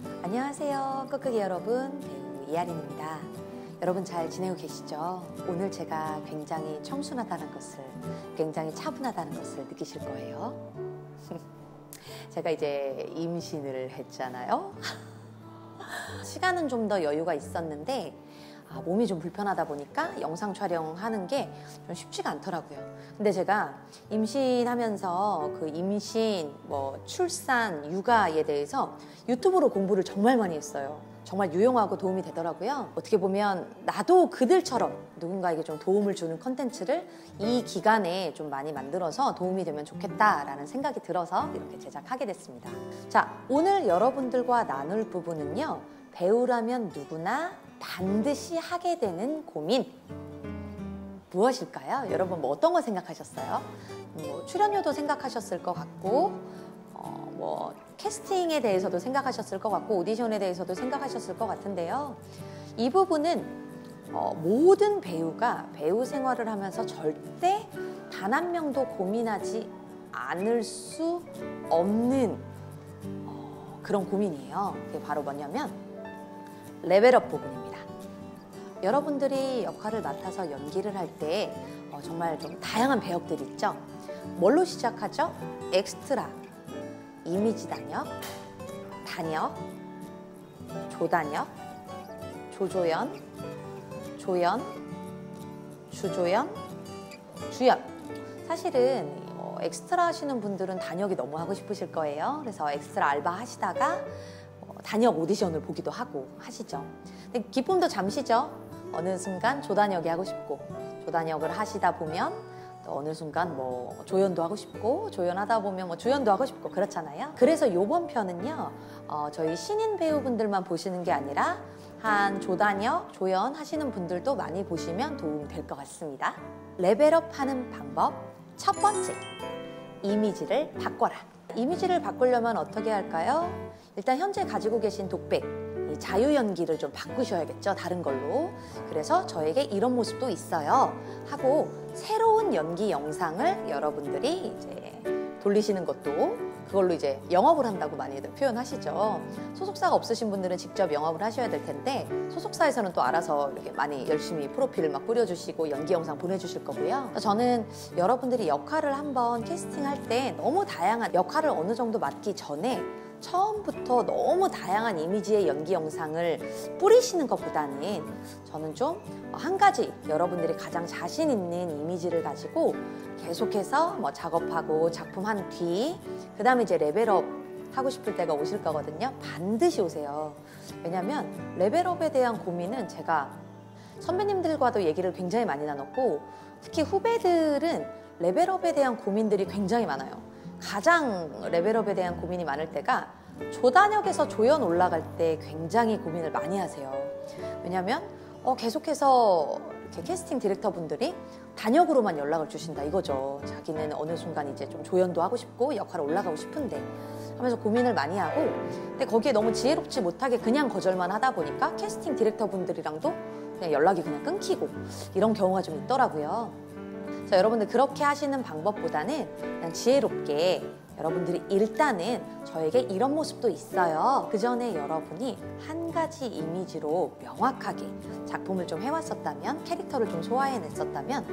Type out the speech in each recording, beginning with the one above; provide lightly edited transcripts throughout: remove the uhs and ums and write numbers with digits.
안녕하세요, 끄끄기 여러분. 배우 이하린입니다. 여러분 잘 지내고 계시죠? 오늘 제가 굉장히 청순하다는 것을, 굉장히 차분하다는 것을 느끼실 거예요. 제가 이제 임신을 했잖아요. 시간은 좀 더 여유가 있었는데 몸이 좀 불편하다 보니까 영상 촬영하는 게 좀 쉽지가 않더라고요. 근데 제가 임신하면서 그 임신, 출산, 육아에 대해서 유튜브로 공부를 정말 많이 했어요. 정말 유용하고 도움이 되더라고요. 어떻게 보면 나도 그들처럼 누군가에게 좀 도움을 주는 컨텐츠를 이 기간에 좀 많이 만들어서 도움이 되면 좋겠다라는 생각이 들어서 이렇게 제작하게 됐습니다. 자, 오늘 여러분들과 나눌 부분은요. 배우라면 누구나 반드시 하게 되는 고민. 무엇일까요? 여러분 어떤 거 생각하셨어요? 출연료도 생각하셨을 것 같고 캐스팅에 대해서도 생각하셨을 것 같고 오디션에 대해서도 생각하셨을 것 같은데요. 이 부분은 모든 배우가 배우 생활을 하면서 절대 단 한 명도 고민하지 않을 수 없는 그런 고민이에요. 그게 바로 뭐냐면 레벨업 부분입니다. 여러분들이 역할을 맡아서 연기를 할 때 정말 좀 다양한 배역들이 있죠. 뭘로 시작하죠? 엑스트라, 이미지 단역, 단역, 조단역, 조조연, 조연, 주조연, 주연. 사실은 엑스트라 하시는 분들은 단역이 너무 하고 싶으실 거예요. 그래서 엑스트라 알바 하시다가 단역 오디션을 보기도 하고 하시죠. 근데 기쁨도 잠시죠. 어느 순간 조단역이 하고 싶고 조단역을 하시다 보면 또 어느 순간 조연도 하고 싶고 조연하다 보면 주연도 하고 싶고 그렇잖아요. 그래서 이번 편은요 저희 신인 배우분들만 보시는 게 아니라 한 조단역, 조연 하시는 분들도 많이 보시면 도움이 될 것 같습니다. 레벨업 하는 방법 첫 번째, 이미지를 바꿔라. 이미지를 바꾸려면 어떻게 할까요? 일단 현재 가지고 계신 독백, 이 자유 연기를 좀 바꾸셔야겠죠, 다른 걸로. 그래서 저에게 이런 모습도 있어요 하고 새로운 연기 영상을 여러분들이 이제 돌리시는 것도 그걸로 이제 영업을 한다고 많이들 표현하시죠. 소속사가 없으신 분들은 직접 영업을 하셔야 될 텐데 소속사에서는 또 알아서 이렇게 많이 열심히 프로필을 막 뿌려주시고 연기 영상 보내주실 거고요. 저는 여러분들이 역할을 한번 캐스팅할 때 너무 다양한 역할을 어느 정도 맡기 전에 처음부터 너무 다양한 이미지의 연기 영상을 뿌리시는 것보다는 저는 좀 한 가지 여러분들이 가장 자신 있는 이미지를 가지고 계속해서 작업하고 작품한 뒤 그 다음에 이제 레벨업 하고 싶을 때가 오실 거거든요. 반드시 오세요. 왜냐면 레벨업에 대한 고민은 제가 선배님들과도 얘기를 굉장히 많이 나눴고 특히 후배들은 레벨업에 대한 고민들이 굉장히 많아요. 가장 레벨업에 대한 고민이 많을 때가 조단역에서 조연 올라갈 때 굉장히 고민을 많이 하세요. 왜냐면 계속해서 이렇게 캐스팅 디렉터 분들이 단역으로만 연락을 주신다 이거죠. 자기는 어느 순간 이제 좀 조연도 하고 싶고 역할을 올라가고 싶은데 하면서 고민을 많이 하고 근데 거기에 너무 지혜롭지 못하게 그냥 거절만 하다 보니까 캐스팅 디렉터 분들이랑도 그냥 연락이 그냥 끊기고 이런 경우가 좀 있더라고요. 그래서 여러분들 그렇게 하시는 방법보다는 그냥 지혜롭게 여러분들이 일단은 저에게 이런 모습도 있어요. 그 전에 여러분이 한 가지 이미지로 명확하게 작품을 좀 해왔었다면 캐릭터를 좀 소화해냈었다면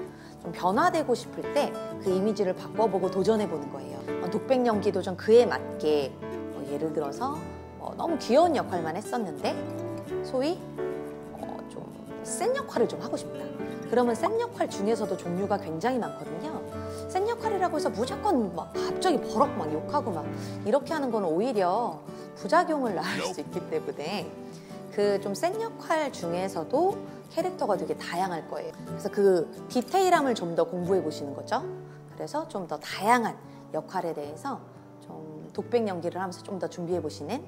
좀 변화되고 싶을 때 그 이미지를 바꿔보고 도전해보는 거예요. 독백 연기도 좀 그에 맞게 예를 들어서 너무 귀여운 역할만 했었는데 소위 좀 센 역할을 좀 하고 싶다. 그러면 센 역할 중에서도 종류가 굉장히 많거든요. 센 역할이라고 해서 무조건 갑자기 버럭 욕하고 이렇게 하는 건 오히려 부작용을 낳을 수 있기 때문에 그 좀 센 역할 중에서도 캐릭터가 되게 다양할 거예요. 그래서 그 디테일함을 좀 더 공부해 보시는 거죠. 그래서 좀 더 다양한 역할에 대해서 좀 독백 연기를 하면서 좀 더 준비해 보시는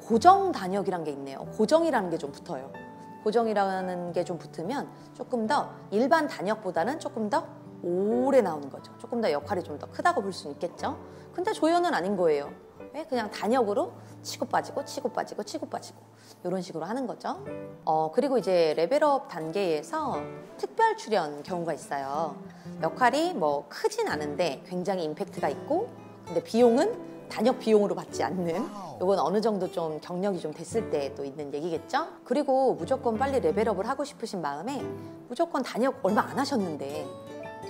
고정 단역이란 게 있네요. 고정이라는 게 좀 붙어요. 고정이라는 게 좀 붙으면 조금 더 일반 단역보다는 조금 더 오래 나오는 거죠. 조금 더 역할이 좀 더 크다고 볼 수는 있겠죠. 근데 조연은 아닌 거예요. 왜? 그냥 단역으로 치고 빠지고 치고 빠지고 치고 빠지고 이런 식으로 하는 거죠. 그리고 이제 레벨업 단계에서 특별 출연 경우가 있어요. 역할이 크진 않은데 굉장히 임팩트가 있고 근데 비용은 단역 비용으로 받지 않는, 이건 어느 정도 좀 경력이 좀 됐을 때 또 있는 얘기겠죠. 그리고 무조건 빨리 레벨업을 하고 싶으신 마음에 무조건 단역 얼마 안 하셨는데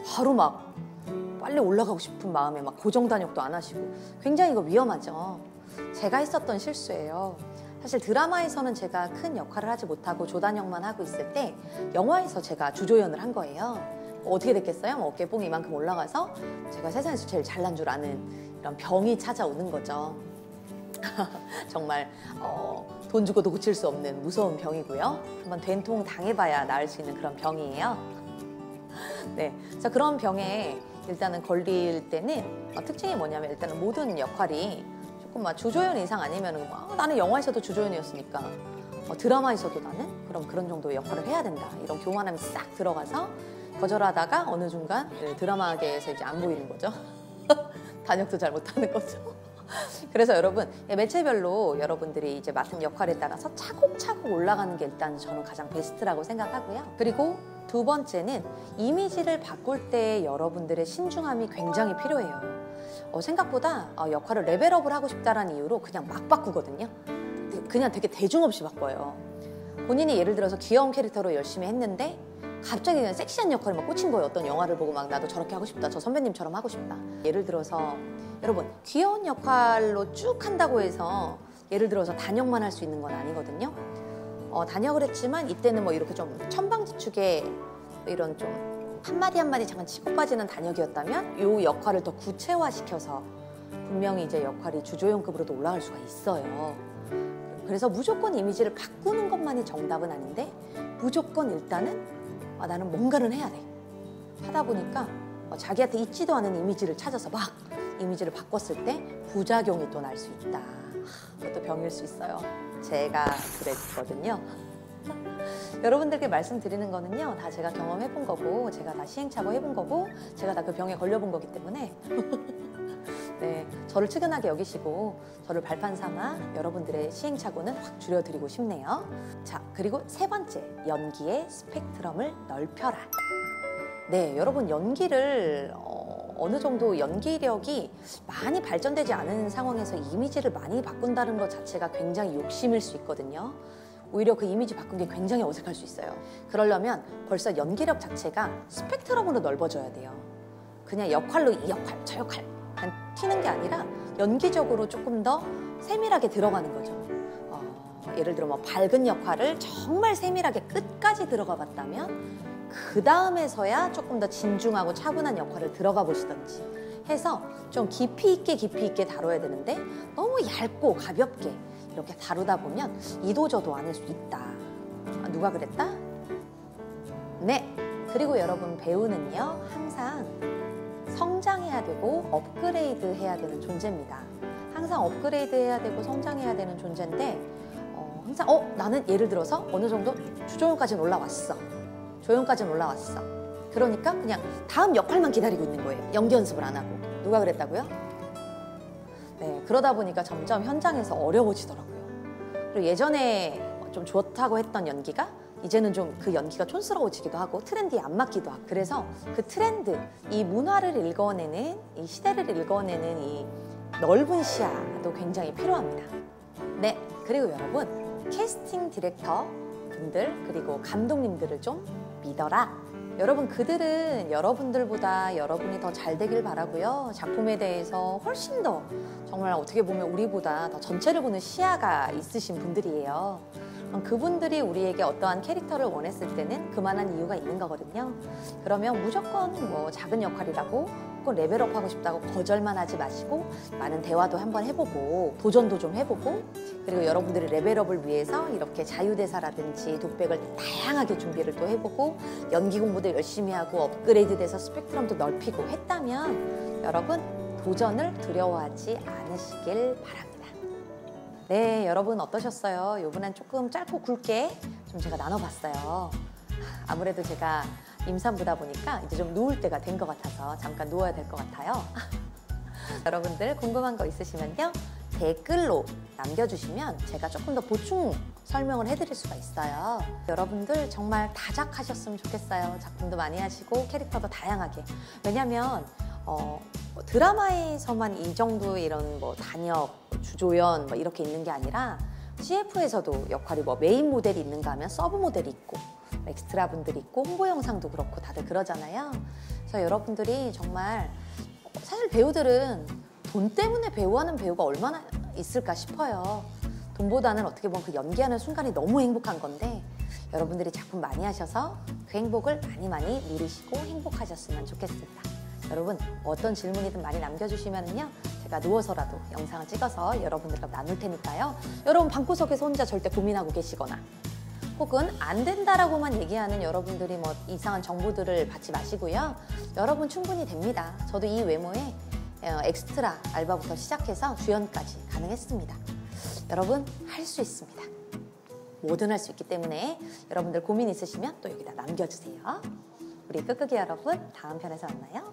바로 막 빨리 올라가고 싶은 마음에 막 고정 단역도 안 하시고, 굉장히 이거 위험하죠. 제가 했었던 실수예요. 사실 드라마에서는 제가 큰 역할을 하지 못하고 조단역만 하고 있을 때 영화에서 제가 주조연을 한 거예요. 어떻게 됐겠어요? 어깨 뽕이 이만큼 올라가서 제가 세상에서 제일 잘난 줄 아는 이런 병이 찾아오는 거죠. 정말 돈 주고도 고칠 수 없는 무서운 병이고요. 한번 된통 당해봐야 나을 수 있는 그런 병이에요. 네, 그래서 그런 병에 일단은 걸릴 때는 특징이 뭐냐면, 일단은 모든 역할이 조금 막 주조연 이상 아니면은 나는 영화에서도 주조연이었으니까 드라마에서도 나는 그럼 그런 정도의 역할을 해야 된다, 이런 교만함이 싹 들어가서 거절하다가 어느 순간 드라마계에서 이제 안 보이는 거죠. 단역도 잘 못하는 거죠. 그래서 여러분, 매체별로 여러분들이 이제 맡은 역할에 따라서 차곡차곡 올라가는 게 일단 저는 가장 베스트라고 생각하고요. 그리고 두 번째는 이미지를 바꿀 때 여러분들의 신중함이 굉장히 필요해요. 생각보다 역할을 레벨업을 하고 싶다는 이유로 그냥 막 바꾸거든요. 그냥 되게 대중 없이 바꿔요. 본인이 예를 들어서 귀여운 캐릭터로 열심히 했는데 갑자기 그냥 섹시한 역할에 막 꽂힌 거예요. 어떤 영화를 보고 막 나도 저렇게 하고 싶다, 저 선배님처럼 하고 싶다. 예를 들어서 여러분, 귀여운 역할로 쭉 한다고 해서 예를 들어서 단역만 할 수 있는 건 아니거든요. 단역을 했지만 이때는 뭐 이렇게 좀 천방지축의 이런 좀 한마디 한마디 잠깐 치고 빠지는 단역이었다면 이 역할을 더 구체화시켜서 분명히 이제 역할이 주조연급으로도 올라갈 수가 있어요. 그래서 무조건 이미지를 바꾸는 것만이 정답은 아닌데, 무조건 일단은 나는 뭔가를 해야 돼 하다 보니까 자기한테 있지도 않은 이미지를 찾아서 막 이미지를 바꿨을 때 부작용이 또 날 수 있다. 그것도 병일 수 있어요. 제가 그랬거든요. 여러분들께 말씀드리는 거는요, 다 제가 경험해본 거고, 제가 다 시행착오 해본 거고, 제가 다 그 병에 걸려본 거기 때문에 네, 저를 측은하게 여기시고 저를 발판 삼아 여러분들의 시행착오는 확 줄여드리고 싶네요. 자, 그리고 세 번째, 연기의 스펙트럼을 넓혀라. 네, 여러분, 연기를 어느 정도 연기력이 많이 발전되지 않은 상황에서 이미지를 많이 바꾼다는 것 자체가 굉장히 욕심일 수 있거든요. 오히려 그 이미지 바꾼 게 굉장히 어색할 수 있어요. 그러려면 벌써 연기력 자체가 스펙트럼으로 넓어져야 돼요. 그냥 역할로 이 역할, 저 역할 그냥 튀는 게 아니라 연기적으로 조금 더 세밀하게 들어가는 거죠. 예를 들어 뭐 밝은 역할을 정말 세밀하게 끝까지 들어가 봤다면 그 다음에서야 조금 더 진중하고 차분한 역할을 들어가 보시던지 해서 좀 깊이 있게 다뤄야 되는데, 너무 얇고 가볍게 이렇게 다루다 보면 이도저도 않을 수 있다. 누가 그랬다? 네. 그리고 여러분, 배우는요 항상 성장해야 되고 업그레이드 해야 되는 존재입니다. 항상 업그레이드 해야 되고 성장해야 되는 존재인데, 항상 나는 예를 들어서 어느 정도 주조연까지는 올라왔어, 조연까지는 올라왔어. 그러니까 그냥 다음 역할만 기다리고 있는 거예요. 연기 연습을 안 하고. 누가 그랬다고요? 네, 그러다 보니까 점점 현장에서 어려워지더라고요. 그리고 예전에 좀 좋다고 했던 연기가 이제는 좀 그 연기가 촌스러워지기도 하고 트렌드에 안 맞기도 하고, 그래서 그 트렌드, 이 문화를 읽어내는, 이 시대를 읽어내는 이 넓은 시야도 굉장히 필요합니다. 네, 그리고 여러분, 캐스팅 디렉터 분들 그리고 감독님들을 좀 믿어라. 여러분, 그들은 여러분들보다 여러분이 더 잘 되길 바라고요. 작품에 대해서 훨씬 더 정말 어떻게 보면 우리보다 더 전체를 보는 시야가 있으신 분들이에요. 그분들이 우리에게 어떠한 캐릭터를 원했을 때는 그만한 이유가 있는 거거든요. 그러면 무조건 뭐 작은 역할이라고 꼭 레벨업 하고 싶다고 거절만 하지 마시고, 많은 대화도 한번 해보고 도전도 좀 해보고, 그리고 여러분들의 레벨업을 위해서 이렇게 자유대사라든지 독백을 다양하게 준비를 또 해보고, 연기 공부도 열심히 하고 업그레이드 돼서 스펙트럼도 넓히고 했다면 여러분, 도전을 두려워하지 않으시길 바랍니다. 네, 여러분 어떠셨어요? 이번엔 조금 짧고 굵게 좀 제가 나눠봤어요. 아무래도 제가 임산부다 보니까 이제 좀 누울 때가 된 것 같아서 잠깐 누워야 될 것 같아요. 여러분들 궁금한 거 있으시면요, 댓글로 남겨주시면 제가 조금 더 보충 설명을 해드릴 수가 있어요. 여러분들 정말 다작하셨으면 좋겠어요. 작품도 많이 하시고 캐릭터도 다양하게. 왜냐면 드라마에서만 이 정도 이런 뭐 단역, 주조연 뭐 이렇게 있는 게 아니라 CF에서도 역할이 뭐 메인 모델이 있는가 하면 서브 모델이 있고 엑스트라 분들이 있고 홍보 영상도 그렇고 다들 그러잖아요. 그래서 여러분들이 정말 사실 배우들은 돈 때문에 배우하는 배우가 얼마나 있을까 싶어요. 돈보다는 어떻게 보면 그 연기하는 순간이 너무 행복한 건데 여러분들이 작품 많이 하셔서 그 행복을 많이 누리시고 행복하셨으면 좋겠습니다. 여러분 어떤 질문이든 많이 남겨주시면요 제가 누워서라도 영상을 찍어서 여러분들과 나눌 테니까요. 여러분 방구석에서 혼자 절대 고민하고 계시거나 혹은 안 된다라고만 얘기하는 여러분들이 뭐 이상한 정보들을 받지 마시고요. 여러분 충분히 됩니다. 저도 이 외모에 엑스트라 알바부터 시작해서 주연까지 가능했습니다. 여러분 할 수 있습니다. 뭐든 할 수 있기 때문에 여러분들 고민 있으시면 또 여기다 남겨주세요. 우리 끄끄기 여러분 다음 편에서 만나요.